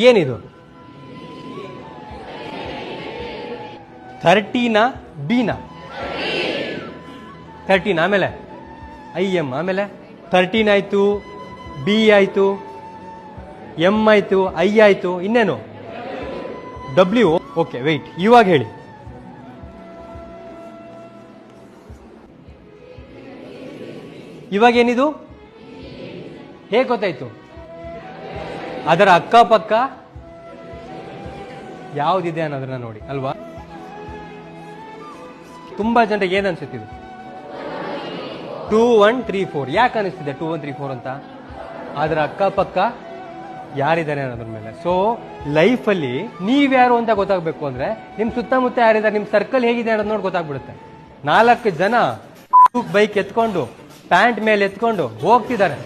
ಏನಿದು 13 ಬಿನಾ 13 ಆಮೇಲೆ IM ಆಮೇಲೆ 13 ಆಯ್ತು, ಬಿ ಆಯ್ತು, ಎಂ ಆಯ್ತು, ಐ ಆಯ್ತು, ಇನ್ನೇನು ಡಬ್ಲ್ಯೂ. ಓಕೆ ವೆಯ್ಟ್, ಇವಾಗ ಹೇಳಿ ಇವಾಗ ಏನಿದು ಹೇಗೆ ಗೊತ್ತಾಯ್ತು? ಅದರ ಅಕ್ಕಪಕ್ಕ ಯಾವ್ದಿದೆ ಅನ್ನೋದನ್ನ ನೋಡಿ ಅಲ್ವಾ. ತುಂಬಾ ಜನರಿಗೆ ಏನ್ ಅನ್ಸುತ್ತಿದೆ 2 1 3 4. ಯಾಕೆ ಅನಿಸ್ತಿದೆ 2 1 3 4 ಅಂತ? ಅದರ ಅಕ್ಕಪಕ್ಕ ಯಾರಿದ್ದಾರೆ ಅನ್ನೋದ್ರ ಮೇಲೆ. ಸೊ ಲೈಫಲ್ಲಿ ನೀವ್ಯಾರು ಅಂತ ಗೊತ್ತಾಗ್ಬೇಕು ಅಂದ್ರೆ ನಿಮ್ ಸುತ್ತಮುತ್ತ ಯಾರಿದ್ದಾರೆ, ನಿಮ್ ಸರ್ಕಲ್ ಹೇಗಿದೆ ಅನ್ನೋದು ನೋಡಿ ಗೊತ್ತಾಗ್ಬಿಡುತ್ತೆ. 4 ಜನ ಬೈಕ್ ಎತ್ಕೊಂಡು ಪ್ಯಾಂಟ್ ಮೇಲೆ ಎತ್ಕೊಂಡು ಹೋಗ್ತಿದ್ದಾರೆ.